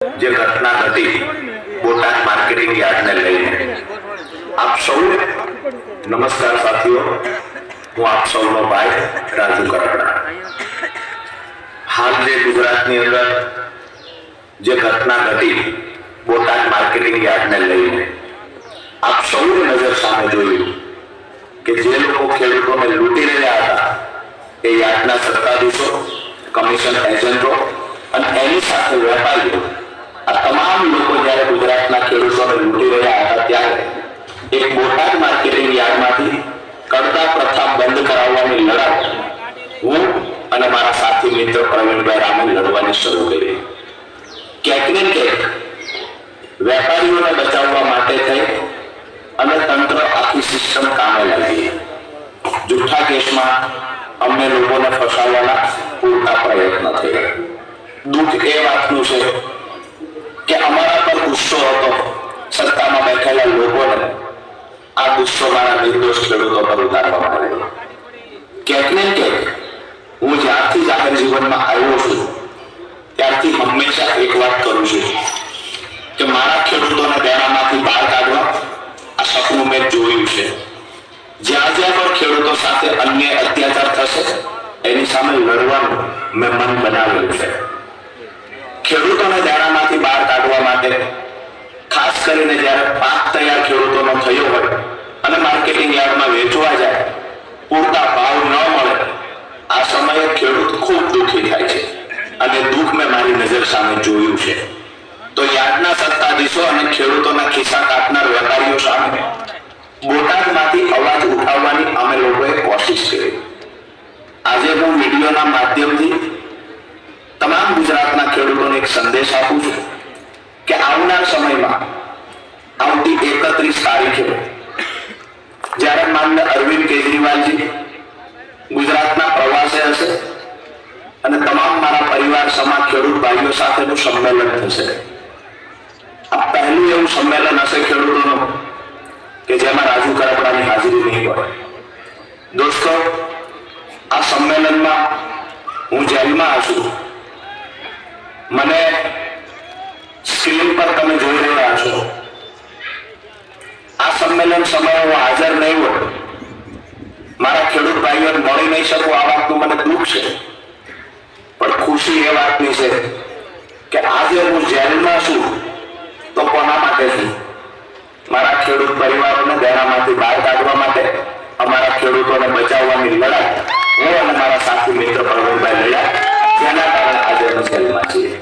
જે ઘટના ઘટી બોટાદ માર્કેટિંગ યાર્ડને લઈને આપ સૌને નમસ્કાર સાથીઓ, હું આપ સૌનો ભાઈ રાજુ કરપડા। હાલ જે ગુજરાતની અંદર જે ઘટના ઘટી બોટાદ માર્કેટિંગ યાર્ડને લઈને આપ સૌની નજર સામે જોયું કે જે લોકો ખેડૂતોને લૂંટી રહ્યા હતા એ યાર્ડના સત્તાધીશો, કમિશન એજન્ટો અને એની સાથે વેપારીઓ, આ તમામ લોકો જ્યારે ગુજરાતના ખેડૂતોને લૂંટી રહ્યા હતા ત્યારે એક બોટાદ માર્કેટિંગ યાર્ડમાંથી કરતા પ્રથા બંધ કરાવવાની લડાઈ હું અને મારા સાથી મિત્ર પ્રવીણભાઈ રામે લડવાની શરૂ કરી। ક્યાંક ને ક્યાંક વેપારીઓને બચાવવા માટે થઈ અને તંત્ર આખી સિસ્ટમ કામે લાગી। જૂઠા કેસમાં અમને લોકોને ફસાવવાના પૂરતા પ્રયત્ન થયા। દુઃખ એ વાતનું છે કે અમારા પર ગુસ્સો હતો, સત્તામાં બેઠેલા લોકોને આ ગુસ્સો મારા નિર્દોષ ખેડૂતો પર ઉતારવામાં આવ્યો। ક્યાંક ને ક્યાંક હું જ્યારથી જાહેર જીવનમાં આવ્યો છું ત્યારથી હંમેશા એક વાત કરું છું કે મારા ખેડૂતોને દેણામાંથી બહાર કાઢવા આ સપનું મેં જોયું છે। જ્યાં જ્યાં પણ ખેડૂતો સાથે અન્ય અત્યાચાર થશે એની સામે લડવાનું મેં મન બનાવેલું છે। ખેડૂતોને દેણામાંથી બહાર કાઢવા માટે ખાસ કરીને જ્યારે પાક તૈયાર ખેડૂતોનો થયો હોય અને માર્કેટિંગ યાર્ડમાં વેચવા જાય, પૂરતા ભાવ ન મળે, આ સમયે ખેડૂત ખૂબ દુઃખી થાય છે અને દુઃખ મેં મારી નજર સામે જોયું છે। તો યાર્ડના સત્તાધીશો અને ખેડૂતોના ખિસ્સા કાપનાર વેપારીઓ સામે બોટાદમાંથી અવાજ ઉઠાવવાની અમે લોકોએ કોશિશ કરી। આજે હું વિડીયોના માધ્યમથી તમામ ગુજરાતના ખેડૂતોને એક સંદેશ આપું છું કે આવનાર સમયમાં આવતી 31 તારીખે જ્યારે માનનીય અરવિંદ કેજરીવાલજી ગુજરાતના પ્રવાસે હશે અને તમામ મારા પરિવાર સમા ખેડૂત ભાઈઓ સાથેનું સંમેલન થશે। આ પહેલું એવું સંમેલન હશે ખેડૂતોનું કે જેમાં રાજુ કરપડાની હાજરી નહીં હોય। દોસ્તો, આ સંમેલનમાં હું જેલમાં છું, મને સ્ક્રીન પર તમે જોઈ રહ્યા છો। આ સંમેલન સમયે હું હાજર નહીં હોય, મારા ખેડૂત ભાઈઓને મળી નહીં શકું, આ વાતનું મને દુઃખ છે। પણ ખુશી એ વાતની છે કે આજે હું જેલમાં છું તો કોના માટે છું? મારા ખેડૂત પરિવારોને દેણામાંથી બહાર કાઢવા માટે, અમારા ખેડૂતોને બચાવવાની લડાઈ હું અને મારા સાથી મિત્ર પ્રવીણભાઈ લડ્યા, જેના કારણે આજે અમે જેલમાં છીએ।